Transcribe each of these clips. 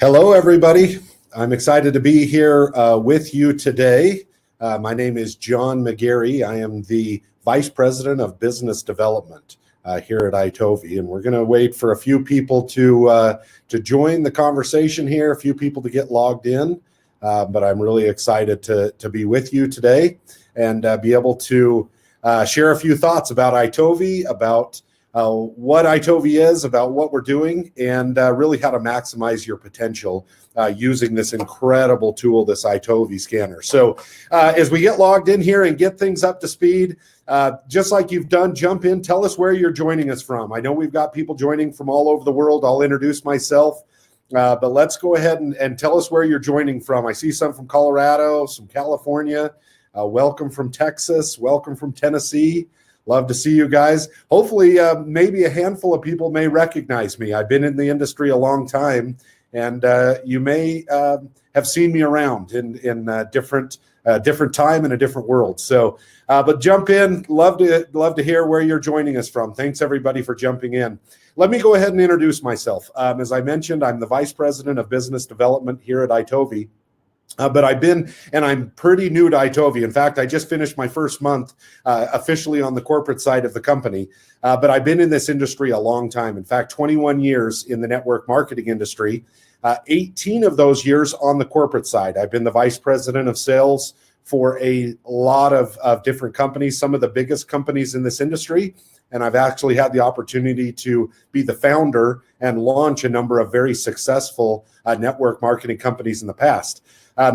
Hello, everybody. I'm excited to be here with you today. My name is John McGarry. I am the Vice President of Business Development here at iTOVi, and we're going to wait for a few people to join the conversation here, a few people to get logged in. But I'm really excited to be with you today and be able to share a few thoughts about iTOVi, about what iTOVi is, about what we're doing, and really how to maximize your potential using this incredible tool, this iTOVi scanner. So as we get logged in here and get things up to speed, just like you've done, jump in, tell us where you're joining us from. I know we've got people joining from all over the world. I'll introduce myself, but let's go ahead and tell us where you're joining from. I see some from Colorado, some California, welcome from Texas, welcome from Tennessee. Love to see you guys. Hopefully, maybe a handful of people may recognize me. I've been in the industry a long time, and you may have seen me around in different time in a different world. So, but jump in. Love to hear where you're joining us from. Thanks everybody for jumping in. Let me go ahead and introduce myself. As I mentioned, I'm the Vice President of Business Development here at iTOVi. But I'm pretty new to iTOVi. In fact, I just finished my first month officially on the corporate side of the company. But I've been in this industry a long time. In fact, 21 years in the network marketing industry, 18 of those years on the corporate side. I've been the vice president of sales for a lot of different companies, some of the biggest companies in this industry. And I've actually had the opportunity to be the founder and launch a number of very successful network marketing companies in the past.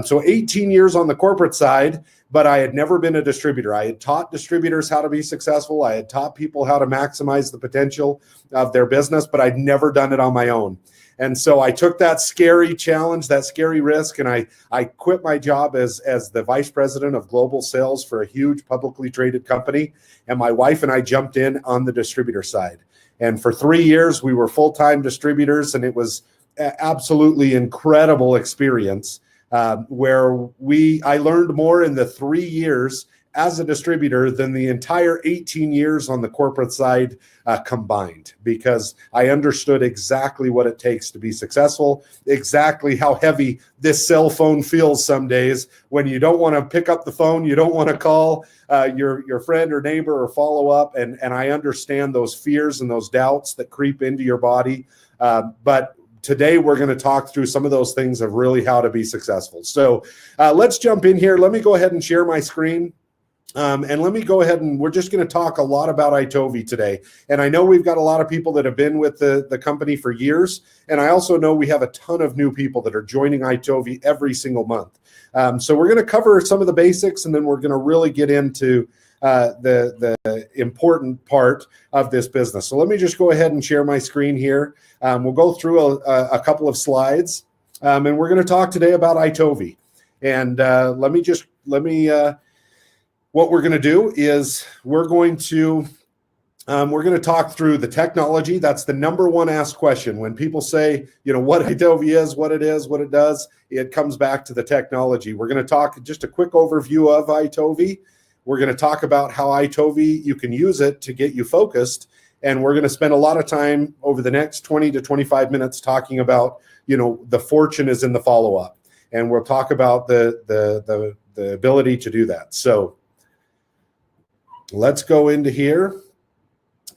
So 18 years on the corporate side, but I had never been a distributor. I had taught distributors how to be successful. I had taught people how to maximize the potential of their business, but I'd never done it on my own. And so I took that scary challenge, that scary risk, and I quit my job as the vice president of global sales for a huge publicly traded company. And my wife and I jumped in on the distributor side. And for 3 years, we were full-time distributors, and it was absolutely incredible experience. Where I learned more in the 3 years as a distributor than the entire 18 years on the corporate side combined, because I understood exactly what it takes to be successful, exactly how heavy this cell phone feels some days when you don't want to pick up the phone, you don't want to call your friend or neighbor or follow up, and I understand those fears and those doubts that creep into your body, but today, we're going to talk through some of those things of really how to be successful. So let's jump in here. Let me go ahead and share my screen. And let me go ahead and we're just going to talk a lot about iTOVi today. And I know we've got a lot of people that have been with the company for years. And I also know we have a ton of new people that are joining iTOVi every single month. So we're going to cover some of the basics, and then we're going to really get into the important part of this business. So let me just go ahead and share my screen here. We'll go through a couple of slides, and we're going to talk today about iTOVi. And what we're going to do is we're going to talk through the technology. That's the number one asked question. When people say, what iTOVi is, what it does, it comes back to the technology. We're going to talk just a quick overview of iTOVi. We're going to talk about how iTOVi, you can use it to get you focused. And we're going to spend a lot of time over the next 20 to 25 minutes talking about, the fortune is in the follow-up. And we'll talk about the ability to do that. So let's go into here.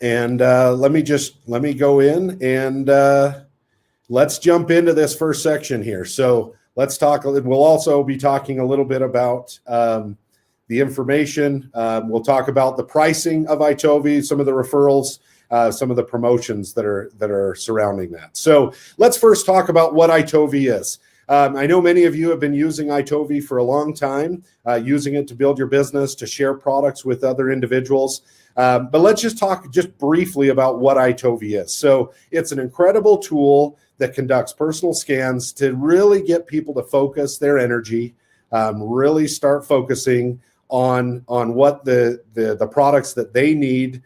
And let me go in and let's jump into this first section here. So let's talk. We'll also be talking a little bit about the information. We'll talk about the pricing of iTOVi, some of the referrals, some of the promotions that are surrounding that. So let's first talk about what iTOVi is. I know many of you have been using iTOVi for a long time, using it to build your business, to share products with other individuals. But let's just talk just briefly about what iTOVi is. So it's an incredible tool that conducts personal scans to really get people to focus their energy, really start focusing on what the products that they need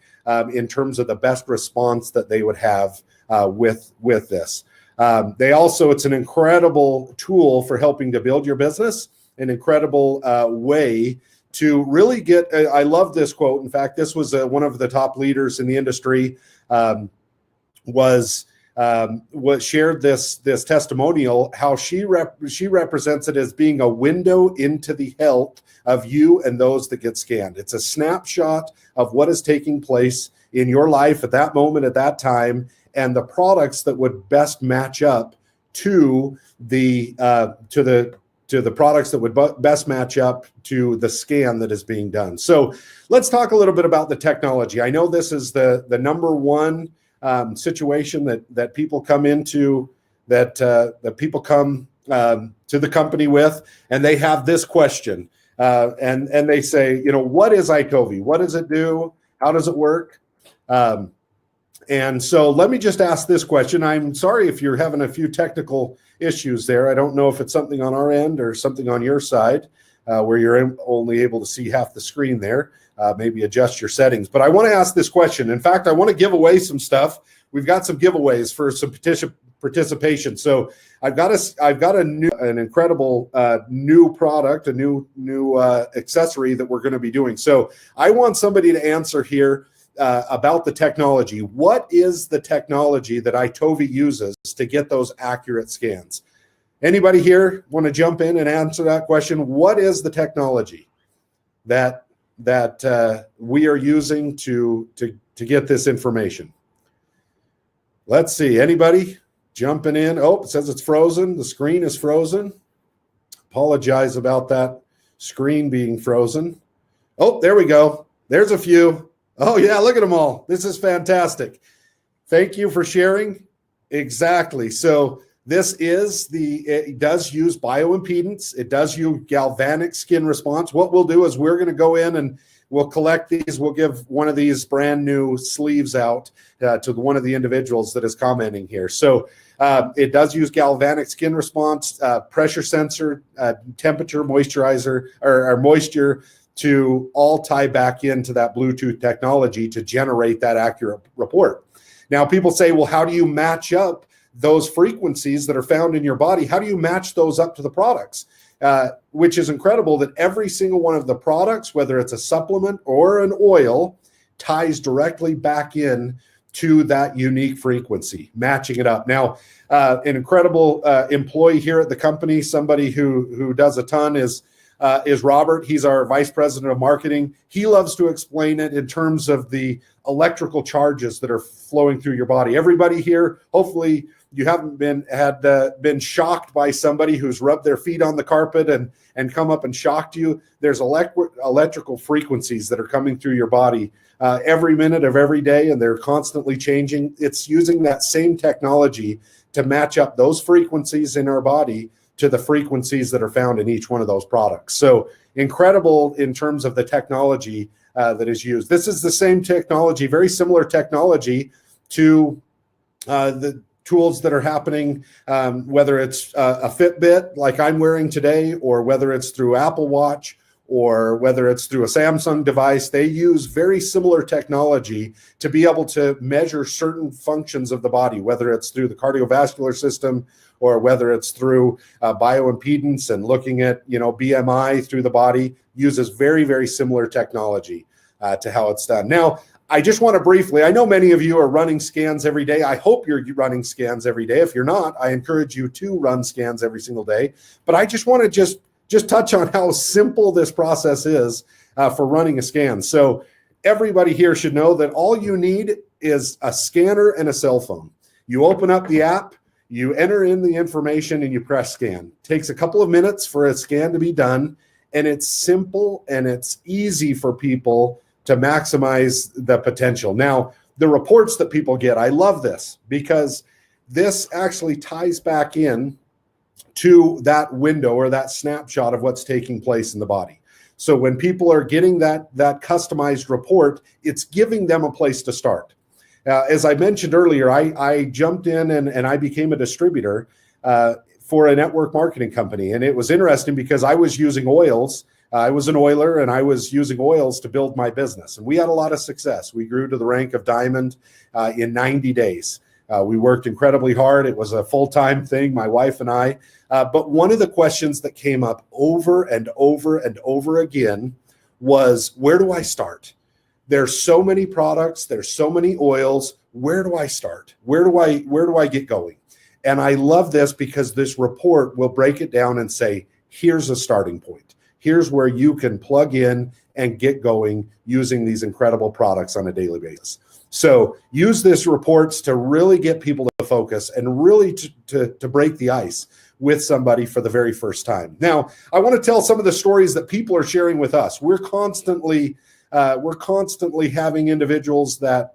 in terms of the best response that they would have with this. It's an incredible tool for helping to build your business, an incredible way to really get, I love this quote. In fact, this was one of the top leaders in the industry was shared this testimonial, how she represents it as being a window into the health of you and those that get scanned. It's a snapshot of what is taking place in your life at that moment, at that time, and the products that would best match up to the products that would best match up to the scan that is being done. So let's talk a little bit about the technology. I know this is the number one situation that people come into, that people come to the company with, and they have this question, and they say, what is iTOVi? What does it do? How does it work? And so let me just ask this question. I'm sorry if you're having a few technical issues there. I don't know if it's something on our end or something on your side where you're only able to see half the screen there. Maybe adjust your settings. But I want to ask this question. In fact, I want to give away some stuff. We've got some giveaways for some participation. So I've got an incredible new product, a new accessory that we're going to be doing. So I want somebody to answer here about the technology. What is the technology that iTOVi uses to get those accurate scans? Anybody here want to jump in and answer that question? What is the technology that we are using to get this information? Let's see. Anybody jumping in? Oh, it says it's frozen. The screen is frozen. Apologize about that screen being frozen. Oh, there we go. There's a few. Oh, yeah, look at them all. This is fantastic. Thank you for sharing. Exactly. So it does use bioimpedance. It does use galvanic skin response. What we'll do is we're going to go in and we'll collect these. We'll give one of these brand new sleeves out to one of the individuals that is commenting here. So it does use galvanic skin response, pressure sensor, temperature, moisturizer, or moisture, to all tie back into that Bluetooth technology to generate that accurate report. Now, people say, well, how do you match up those frequencies that are found in your body? How do you match those up to the products? Which is incredible that every single one of the products, whether it's a supplement or an oil, ties directly back in to that unique frequency, matching it up. Now, an incredible employee here at the company, somebody who does a ton, is Robert. He's our vice president of marketing. He loves to explain it in terms of the electrical charges that are flowing through your body. Everybody here, hopefully you haven't been shocked by somebody who's rubbed their feet on the carpet and come up and shocked you. There's electrical frequencies that are coming through your body every minute of every day, and they're constantly changing. It's using that same technology to match up those frequencies in our body to the frequencies that are found in each one of those products. So incredible in terms of the technology that is used. This is the same technology, very similar technology to the tools that are happening, whether it's a Fitbit like I'm wearing today, or whether it's through Apple Watch, or whether it's through a Samsung device. They use very similar technology to be able to measure certain functions of the body, whether it's through the cardiovascular system or whether it's through bioimpedance and looking at BMI through the body. Uses very, very similar technology to how it's done. Now, I just want to briefly, I know many of you are running scans every day. I hope you're running scans every day. If you're not, I encourage you to run scans every single day. But I just want to just touch on how simple this process is for running a scan. So everybody here should know that all you need is a scanner and a cell phone. You open up the app, you enter in the information, and you press scan. It takes a couple of minutes for a scan to be done, and it's simple and it's easy for people to maximize the potential. Now, the reports that people get, I love this because this actually ties back in to that window or that snapshot of what's taking place in the body. So when people are getting that customized report, it's giving them a place to start. As I mentioned earlier, I jumped in and I became a distributor for a network marketing company. And it was interesting because I was using oils. I was an oiler and I was using oils to build my business. And we had a lot of success. We grew to the rank of diamond in 90 days. We worked incredibly hard. It was a full-time thing, my wife and I. But one of the questions that came up over and over and over again was, where do I start? There's so many products. There's so many oils. where do I start? Where do I get going? And I love this because this report will break it down and say, here's a starting point. Here's where you can plug in and get going using these incredible products on a daily basis. So use this reports to really get people to focus and really to break the ice with somebody for the very first time. Now, I want to tell some of the stories that people are sharing with us. We're constantly having individuals that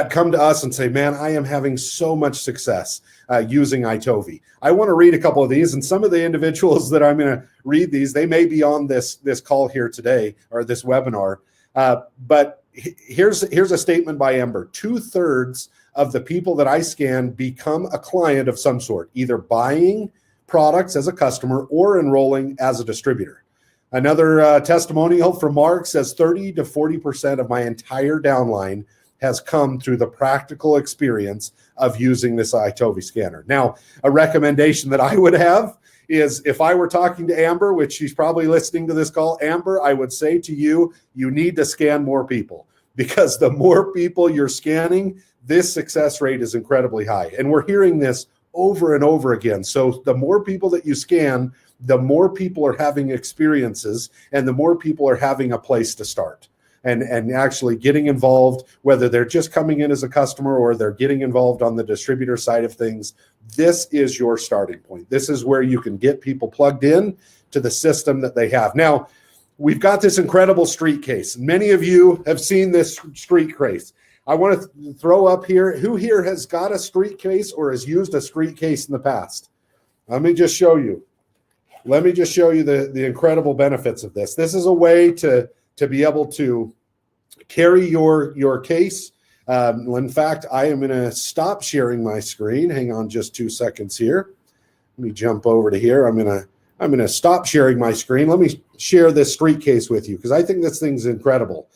come to us and say, man, I am having so much success using iTOVi. I want to read a couple of these, and some of the individuals that I'm going to read these, they may be on this call here today or this webinar, but here's a statement by Ember. 2/3 of the people that I scan become a client of some sort, either buying products as a customer or enrolling as a distributor. Another testimonial from Mark says 30 to 40% of my entire downline has come through the practical experience of using this iTOVi scanner. Now, a recommendation that I would have is if I were talking to Amber, which she's probably listening to this call, Amber, I would say to you, you need to scan more people, because the more people you're scanning, this success rate is incredibly high. And we're hearing this over and over again. So the more people that you scan, the more people are having experiences and the more people are having a place to start. And actually getting involved, whether they're just coming in as a customer or they're getting involved on the distributor side of things, this is your starting point. This is where you can get people plugged in to the system that they have. Now, we've got this incredible street case. Many of you have seen this street case. I want to throw up here, who here has got a street case or has used a street case in the past? Let me just show you. Let me just show you the incredible benefits of this. This is a way to be able to carry your case. In fact, I am going to stop sharing my screen. Hang on just 2 seconds here. Let me jump over to here. I'm going to stop sharing my screen. Let me share this street case with you because I think this thing's incredible.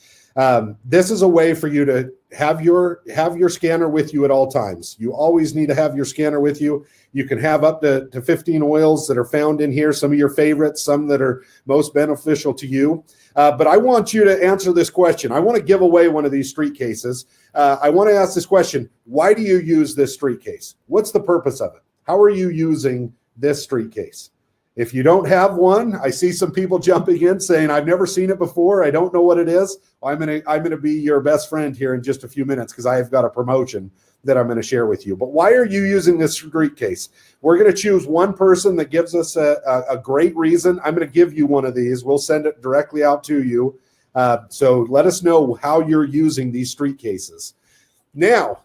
This is a way for you to have your scanner with you at all times. You always need to have your scanner with you. You can have up to 15 oils that are found in here, some of your favorites, some that are most beneficial to you. But I want you to answer this question. I want to give away one of these street cases. I want to ask this question. Why do you use this street case? What's the purpose of it? How are you using this street case? If you don't have one, I see some people jumping in saying, I've never seen it before. I don't know what it is. Well, I'm gonna be your best friend here in just a few minutes because I've got a promotion that I'm going to share with you. But why are you using this street case? We're going to choose one person that gives us a great reason. I'm going to give you one of these. We'll send it directly out to you. So let us know how you're using these street cases. Now,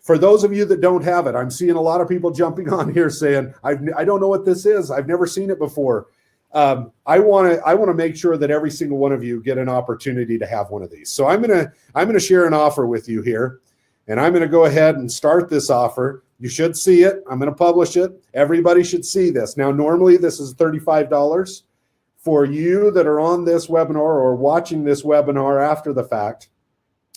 for those of you that don't have it, I'm seeing a lot of people jumping on here saying, I don't know what this is. I've never seen it before. I want to make sure that every single one of you get an opportunity to have one of these. So I'm going to share an offer with you here. And I'm going to go ahead and start this offer. You should see it. I'm going to publish it. Everybody should see this. Now, normally this is $35. For you that are on this webinar or watching this webinar after the fact,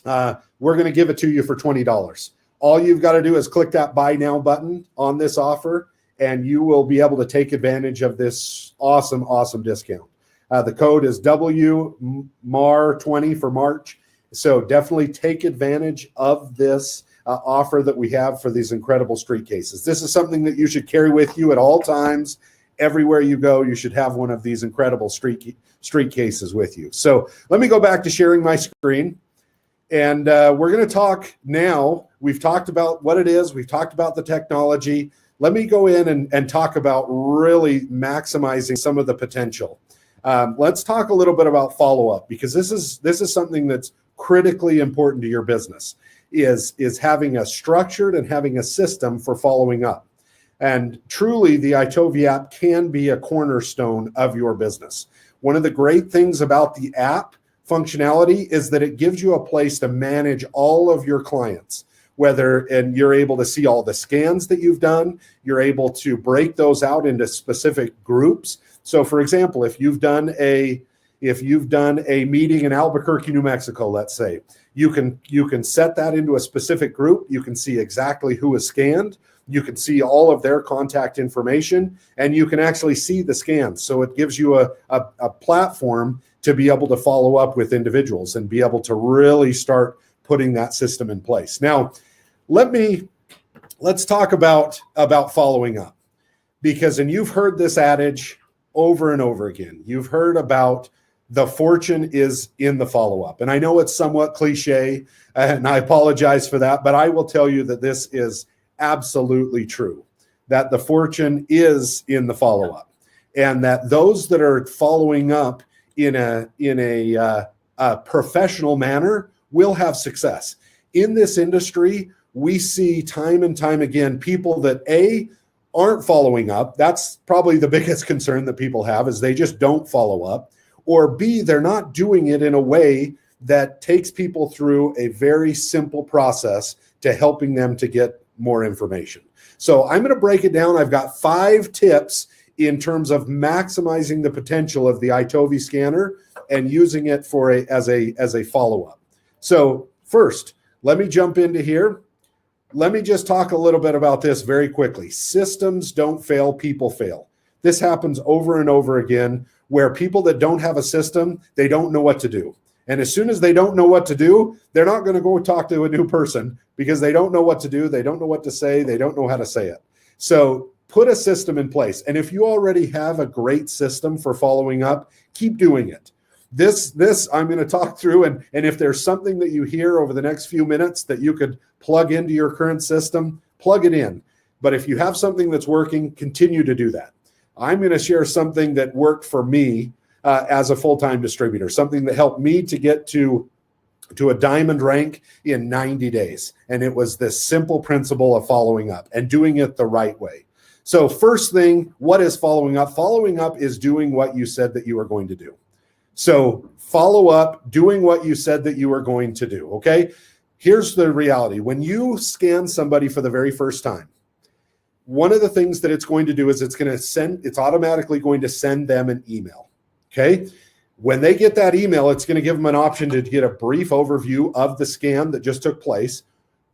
we're going to give it to you for $20. All you've got to do is click that Buy Now button on this offer, and you will be able to take advantage of this awesome, awesome discount. The code is WMAR20 for March. So definitely take advantage of this offer that we have for these incredible street cases. This is something that you should carry with you at all times. Everywhere you go, you should have one of these incredible street cases with you. So let me go back to sharing my screen. And we're going to talk now. We've talked about what it is. We've talked about the technology. Let me go in and talk about really maximizing some of the potential. Let's talk a little bit about follow-up, because this is something that's critically important to your business, is having a structured and having a system for following up. And truly, the iTOVi app can be a cornerstone of your business. One of the great things about the app functionality is that it gives you a place to manage all of your clients, and you're able to see all the scans that you've done. You're able to break those out into specific groups. So for example, if you've done a meeting in Albuquerque, New Mexico, let's say, you can set that into a specific group. You can see exactly who is scanned. You can see all of their contact information, and you can actually see the scans. So it gives you a platform to be able to follow up with individuals and be able to really start putting that system in place. Now, let's talk about following up, because, and you've heard this adage over and over again. You've heard about the fortune is in the follow-up. And I know it's somewhat cliche, and I apologize for that, but I will tell you that this is absolutely true, that the fortune is in the follow-up, and that those that are following up in a professional manner will have success. In this industry, we see time and time again people that aren't following up. That's probably the biggest concern that people have, is they just don't follow up. Or B, they're not doing it in a way that takes people through a very simple process to helping them to get more information. So I'm going to break it down. I've got 5 tips in terms of maximizing the potential of the iTOVi scanner and using it for as a follow-up. So first, let me jump into here. Let me just talk a little bit about this very quickly. Systems don't fail, people fail. This happens over and over again, where people that don't have a system, they don't know what to do. And as soon as they don't know what to do, they're not going to go talk to a new person, because they don't know what to do. They don't know what to say. They don't know how to say it. So put a system in place. And if you already have a great system for following up, keep doing it. This I'm going to talk through, and if there's something that you hear over the next few minutes that you could plug into your current system, plug it in. But if you have something that's working, continue to do that. I'm going to share something that worked for me as a full-time distributor, something that helped me to get to a diamond rank in 90 days. And it was this simple principle of following up and doing it the right way. So first thing, what is following up? Following up is doing what you said that you were going to do. So follow up, doing what you said that you were going to do, okay? Here's the reality. When you scan somebody for the very first time, one of the things that it's going to do is it's automatically going to send them an email, okay? When they get that email, it's going to give them an option to get a brief overview of the scan that just took place,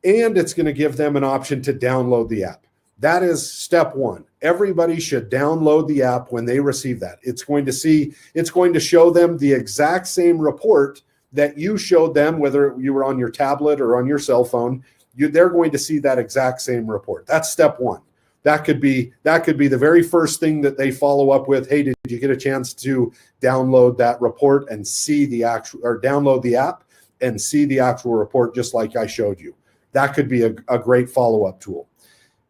and it's going to give them an option to download the app. That is step 1. Everybody should download the app when they receive that. It's going to show them the exact same report that you showed them, whether you were on your tablet or on your cell phone. They're going to see that exact same report. That's step 1. That could be the very first thing that they follow up with. Hey, did you get a chance to download that report and see the actual, or download the app and see the actual report just like I showed you? That could be a great follow-up tool.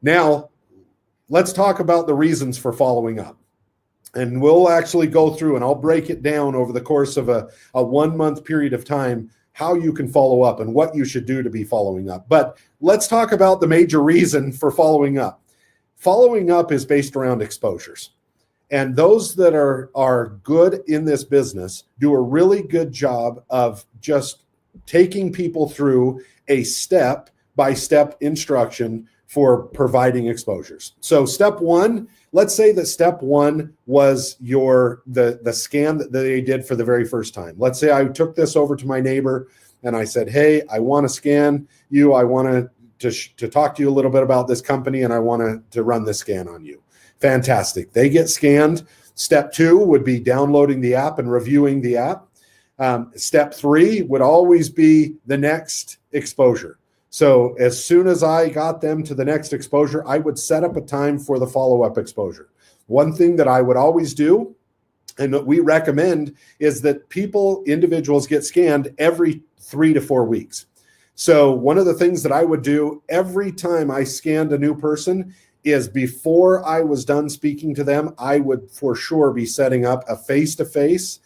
Now, let's talk about the reasons for following up. And we'll actually go through, and I'll break it down over the course of a 1-month period of time, how you can follow up and what you should do to be following up. But let's talk about the major reason for following up. Following up is based around exposures. And those that are good in this business do a really good job of just taking people through a step-by-step instruction for providing exposures. So step 1, let's say that step 1 was the scan that they did for the very first time. Let's say I took this over to my neighbor and I said, hey, I want to scan you. I want to talk to you a little bit about this company, and I want to run this scan on you. Fantastic. They get scanned. Step 2 would be downloading the app and reviewing the app. Step 3 would always be the next exposure. So as soon as I got them to the next exposure, I would set up a time for the follow-up exposure. One thing that I would always do, and what we recommend, is that individuals get scanned every 3 to 4 weeks. So one of the things that I would do every time I scanned a new person is, before I was done speaking to them, I would for sure be setting up a face-to-face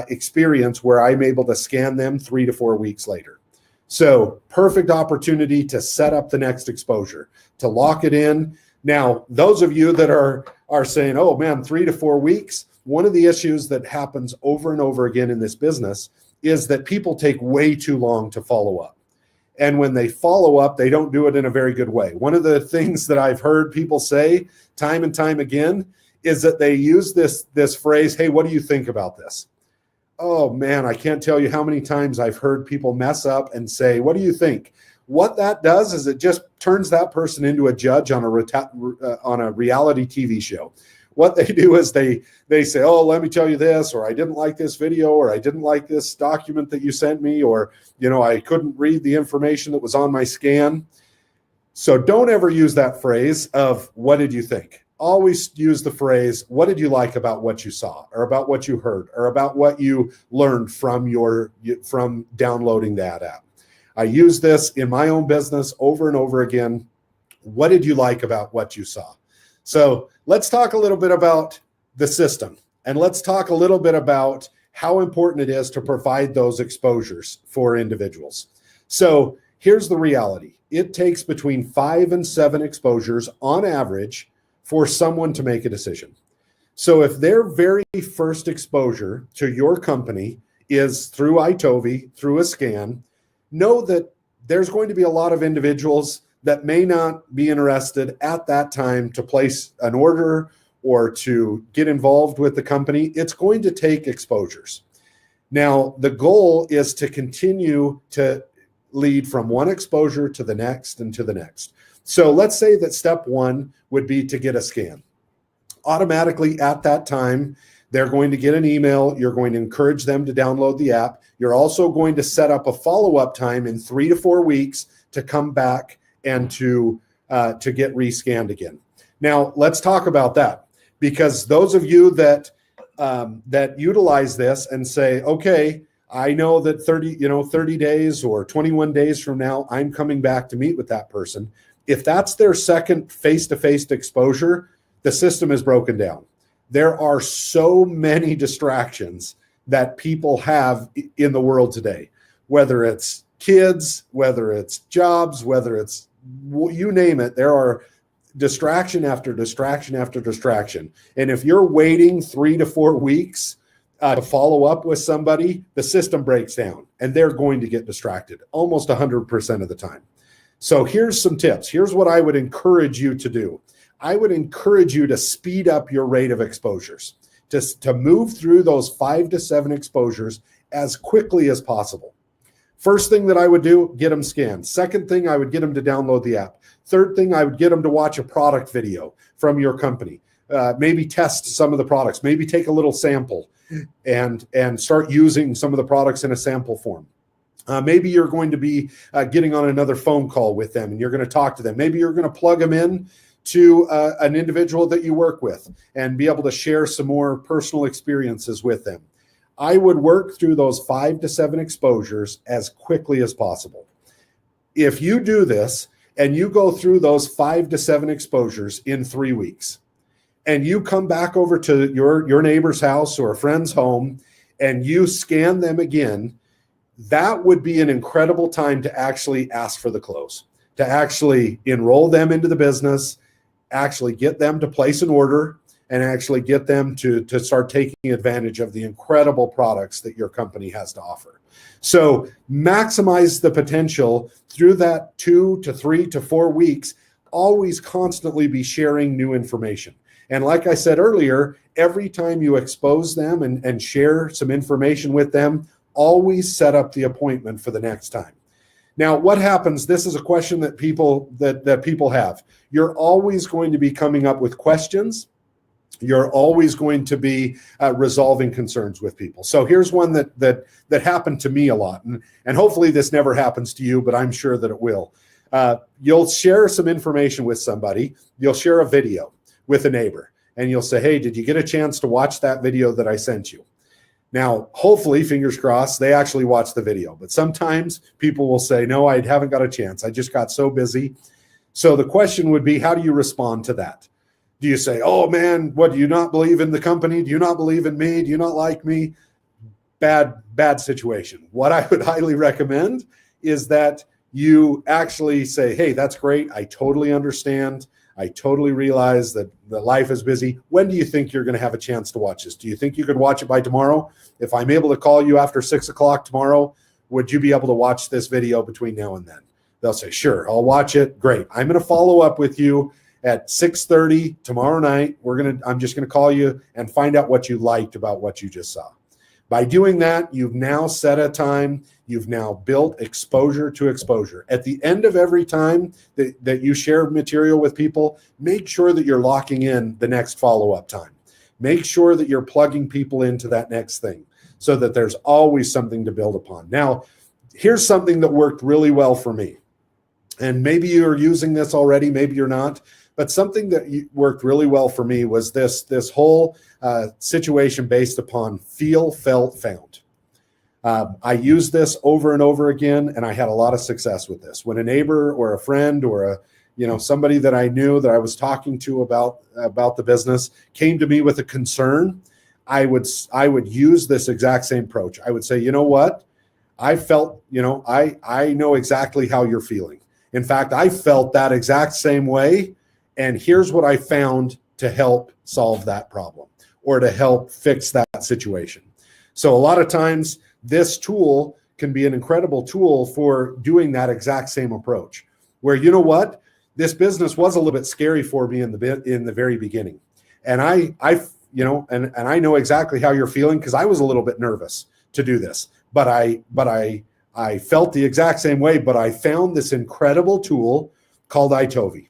experience where I'm able to scan them 3 to 4 weeks later. So perfect opportunity to set up the next exposure, to lock it in. Now, those of you that are saying, oh man, 3 to 4 weeks, one of the issues that happens over and over again in this business is that people take way too long to follow up. And when they follow up, they don't do it in a very good way. One of the things that I've heard people say time and time again is that they use this phrase, hey, what do you think about this? Oh man, I can't tell you how many times I've heard people mess up and say, what do you think? What that does is it just turns that person into a judge on a reality TV show, what they do is they say, oh, let me tell you this, or I didn't like this video, or I didn't like this document that you sent me, or, I couldn't read the information that was on my scan. So don't ever use that phrase of what did you think? Always use the phrase, what did you like about what you saw, or about what you heard, or about what you learned from downloading that app. I use this in my own business over and over again. What did you like about what you saw? So let's talk a little bit about the system, and let's talk a little bit about how important it is to provide those exposures for individuals. So here's the reality. It takes between 5 and 7 exposures on average for someone to make a decision. So if their very first exposure to your company is through iTOVi, through a scan, know that there's going to be a lot of individuals that may not be interested at that time to place an order or to get involved with the company. It's going to take exposures. Now, the goal is to continue to lead from one exposure to the next and to the next. So let's say that step 1 would be to get a scan. Automatically at that time, they're going to get an email. You're going to encourage them to download the app. You're also going to set up a follow-up time in 3 to 4 weeks to come back and to get rescanned again. Now, let's talk about that, because those of you that utilize this and say, okay, I know that 30 days or 21 days from now, I'm coming back to meet with that person. If that's their second face-to-face exposure, the system is broken down. There are so many distractions that people have in the world today, whether it's kids, whether it's jobs, whether it's you name it. There are distraction after distraction after distraction. And if you're waiting 3 to 4 weeks to follow up with somebody, the system breaks down and they're going to get distracted almost 100% of the time. So here's some tips. Here's what I would encourage you to do. I would encourage you to speed up your rate of exposures, to move through those 5 to 7 exposures as quickly as possible. First thing that I would do, get them scanned. Second thing, I would get them to download the app. Third thing, I would get them to watch a product video from your company. Maybe test some of the products. Maybe take a little sample and start using some of the products in a sample form. Maybe you're going to be getting on another phone call with them and you're going to talk to them. Maybe you're going to plug them in to an individual that you work with and be able to share some more personal experiences with them. I would work through those 5 to 7 exposures as quickly as possible. If you do this and you go through those 5 to 7 exposures in 3 weeks, and you come back over to your neighbor's house or a friend's home and you scan them again, that would be an incredible time to actually ask for the close, to actually enroll them into the business, actually get them to place an order, and actually get them to start taking advantage of the incredible products that your company has to offer. So maximize the potential through that 2 to 3 to 4 weeks. Always constantly be sharing new information. And like I said earlier, every time you expose them and share some information with them, always set up the appointment for the next time. Now, what happens? This is a question that people have. You're always going to be coming up with questions. You're always going to be resolving concerns with people. So here's one that happened to me a lot, and hopefully this never happens to you, but I'm sure that it will. You'll share some information with somebody. You'll share a video with a neighbor, and you'll say, hey, did you get a chance to watch that video that I sent you? Now, hopefully, fingers crossed, they actually watch the video. But sometimes people will say, no, I haven't got a chance. I just got so busy. So the question would be, how do you respond to that? Do you say, oh, man, what, do you not believe in the company? Do you not believe in me? Do you not like me? Bad situation. What I would highly recommend is that you actually say, hey, that's great. I totally understand. I totally realize that life is busy. When do you think you're going to have a chance to watch this? Do you think you could watch it by tomorrow? If I'm able to call you after 6 o'clock tomorrow, would you be able to watch this video between now and then? They'll say, sure, I'll watch it. Great. I'm going to follow up with you at 6:30 tomorrow night. I'm just going to call you and find out what you liked about what you just saw. By doing that, you've now set a time, you've now built exposure to exposure. At the end of every time that you share material with people, make sure that you're locking in the next follow-up time. Make sure that you're plugging people into that next thing so that there's always something to build upon. Now, here's something that worked really well for me. And maybe you're using this already, maybe you're not. But something that worked really well for me was this whole situation based upon feel, felt, found. I used this over and over again, and I had a lot of success with this. When a neighbor or a friend or somebody that I knew that I was talking to about the business came to me with a concern, I would use this exact same approach. I would say, you know what? I felt, I know exactly how you're feeling. In fact, I felt that exact same way. And here's what I found to help solve that problem or to help fix that situation. So a lot of times this tool can be an incredible tool for doing that exact same approach where, you know what, this business was a little bit scary for me in the very beginning. And I know exactly how you're feeling because I was a little bit nervous to do this, but I felt the exact same way, but I found this incredible tool called iTOVi,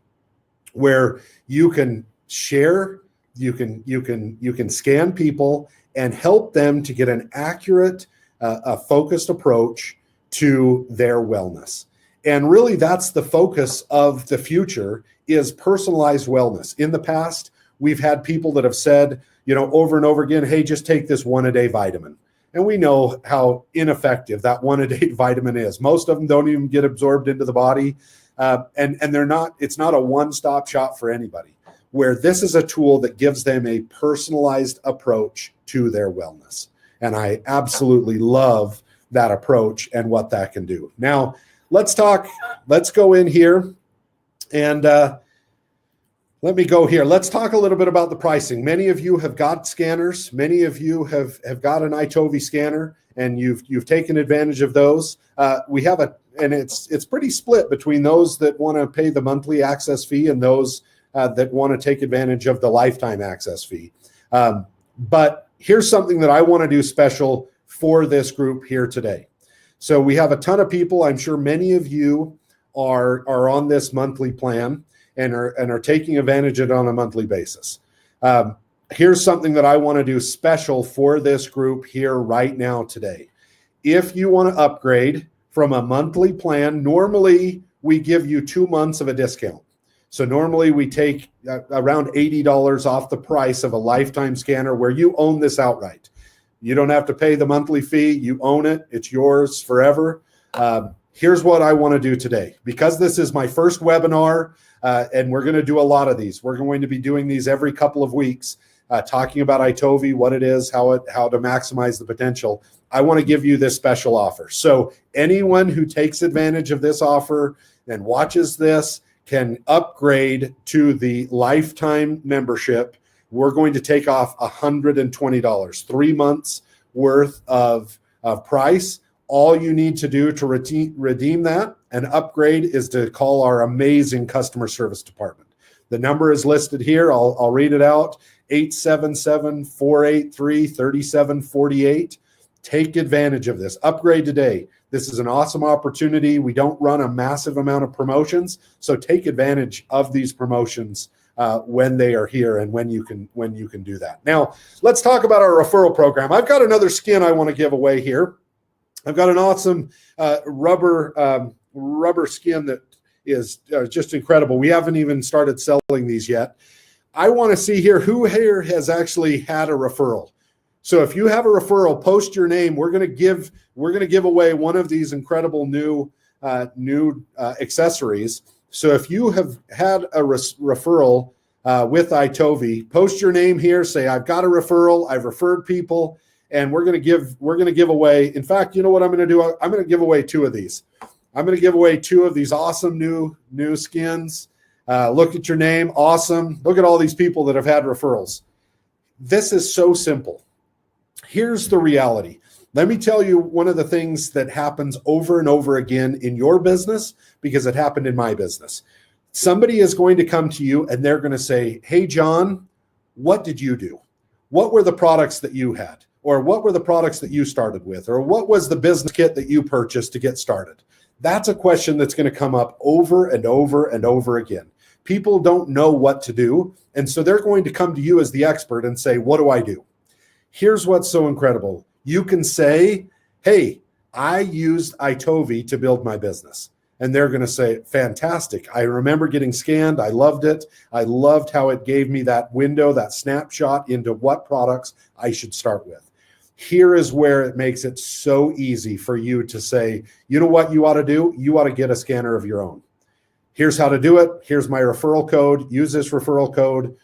where you can share, you can scan people and help them to get an accurate, a focused approach to their wellness. And really that's the focus of the future is personalized wellness. In the past, we've had people that have said, over and over again, hey, just take this 1-a-day vitamin. And we know how ineffective that 1-a-day vitamin is. Most of them don't even get absorbed into the body. And it's not a one-stop shop for anybody, where this is a tool that gives them a personalized approach to their wellness. And I absolutely love that approach and what that can do. Now, let's go in here and let me go here. Let's talk a little bit about the pricing. Many of you have got scanners. Many of you have got an iTOVi scanner, and you've taken advantage of those. We have and it's pretty split between those that want to pay the monthly access fee and those that want to take advantage of the lifetime access fee. But here's something that I want to do special for this group here today. So we have a ton of people. I'm sure many of you are on this monthly plan and are taking advantage of it on a monthly basis. Here's something that I want to do special for this group here right now today. If you want to upgrade from a monthly plan, normally we give you 2 months of a discount. So normally we take around $80 off the price of a lifetime scanner where you own this outright. You don't have to pay the monthly fee. You own it. It's yours forever. Here's what I want to do today. Because this is my first webinar, and we're going to do a lot of these. We're going to be doing these every couple of weeks, talking about iTOVi, what it is, how to maximize the potential. I want to give you this special offer. So anyone who takes advantage of this offer and watches this can upgrade to the lifetime membership. We're going to take off $120, 3 months worth of price. All you need to do to redeem that and upgrade is to call our amazing customer service department. The number is listed here. I'll read it out. 877-483-3748. Take advantage of this. Upgrade today. This is an awesome opportunity. We don't run a massive amount of promotions, so take advantage of these promotions when they are here and when you can do that. Now, let's talk about our referral program. I've got another skin I want to give away here. I've got an awesome rubber skin that is just incredible. We haven't even started selling these yet. I want to see here who here has actually had a referral. So if you have a referral, post your name. We're going to give away one of these incredible new accessories. So if you have had a referral with iTOVi, post your name here. Say I've got a referral. I've referred people, and we're going to give away. In fact, you know what I'm going to do? I'm going to give away 2 of these. I'm going to give away 2 of these awesome new skins. Look at your name. Awesome. Look at all these people that have had referrals. This is so simple. Here's the reality. Let me tell you one of the things that happens over and over again in your business, because it happened in my business. Somebody is going to come to you and they're going to say, hey, John, what did you do? What were the products that you had? Or what were the products that you started with? Or what was the business kit that you purchased to get started? That's a question that's going to come up over and over and over again. People don't know what to do, and so they're going to come to you as the expert and say, what do I do? Here's what's so incredible. You can say, hey, I used iTOVi to build my business. And they're going to say, fantastic. I remember getting scanned. I loved it. I loved how it gave me that window, that snapshot into what products I should start with. Here is where it makes it so easy for you to say, you know what you ought to do? You ought to get a scanner of your own. Here's how to do it. Here's my referral code. Use this referral code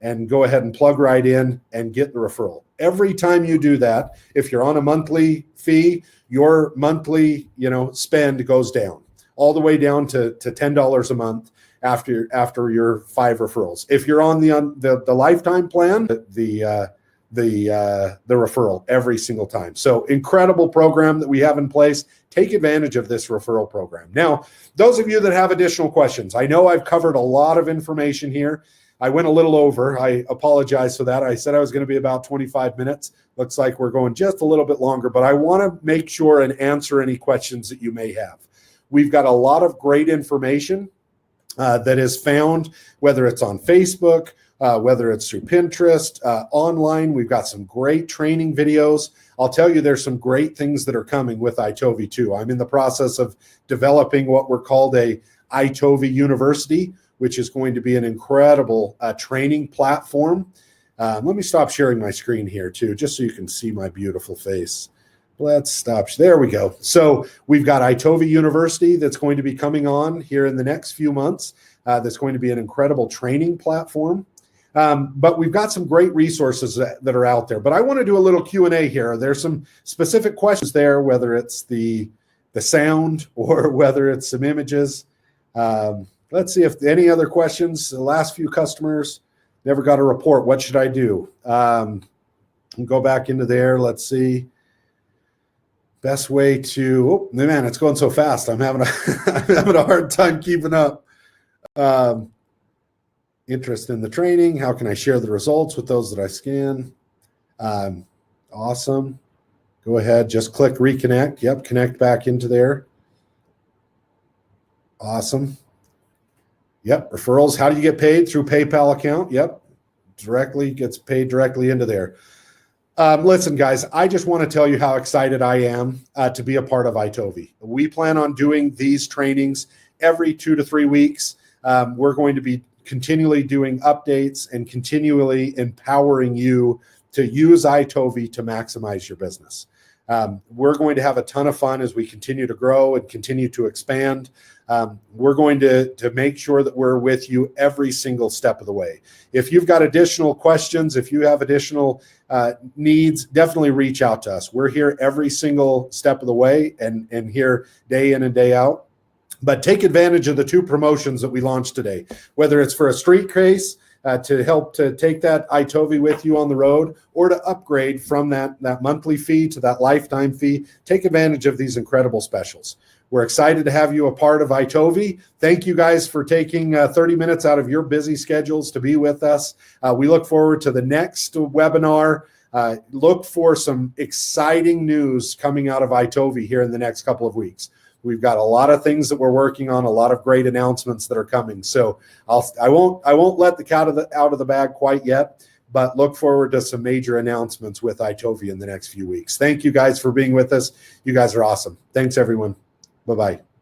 and go ahead and plug right in and get the referral. Every time you do that, if you're on a monthly fee, your monthly, spend goes down all the way down to $10 a month after your 5 referrals. If you're on the lifetime plan, the referral every single time. So incredible program that we have in place. Take advantage of this referral program. Now, those of you that have additional questions, I know I've covered a lot of information here. I went a little over. I apologize for that. I said I was going to be about 25 minutes. Looks like we're going just a little bit longer, but I want to make sure and answer any questions that you may have. We've got a lot of great information that is found, whether it's on Facebook, whether it's through Pinterest, online. We've got some great training videos. I'll tell you, there's some great things that are coming with iTOVi too. I'm in the process of developing what we're called a iTOVi University, which is going to be an incredible training platform. Let me stop sharing my screen here too, just so you can see my beautiful face. Let's stop. There we go. So we've got iTOVi University that's going to be coming on here in the next few months. That's going to be an incredible training platform. But we've got some great resources that are out there. But I want to do a little Q&A here. There's some specific questions there, whether it's the sound or whether it's some images. Let's see if any other questions. The last few customers never got a report. What should I do? Go back into there. Let's see. Best way to, oh man, it's going so fast. I'm having a hard time keeping up. Interest in the training. How can I share the results with those that I scan? Awesome. Go ahead. Just click reconnect. Yep. Connect back into there. Awesome. Yep. Referrals. How do you get paid? Through PayPal account. Yep. Gets paid directly into there. Listen, guys, I just want to tell you how excited I am to be a part of iTOVi. We plan on doing these trainings every 2 to 3 weeks. We're going to be continually doing updates and continually empowering you to use iTOVi to maximize your business. We're going to have a ton of fun as we continue to grow and continue to expand. We're going to make sure that we're with you every single step of the way. If you've got additional questions, if you have additional needs, definitely reach out to us. We're here every single step of the way and here day in and day out. But take advantage of the 2 promotions that we launched today, whether it's for a street case to help to take that iTOVi with you on the road, or to upgrade from that monthly fee to that lifetime fee. Take advantage of these incredible specials. We're excited to have you a part of iTOVi. Thank you guys for taking 30 minutes out of your busy schedules to be with us. We look forward to the next webinar. Look for some exciting news coming out of iTOVi here in the next couple of weeks. We've got a lot of things that we're working on, a lot of great announcements that are coming. So I won't let the cat out of the bag quite yet, but look forward to some major announcements with iTOVi in the next few weeks. Thank you guys for being with us. You guys are awesome. Thanks, everyone. Bye-bye.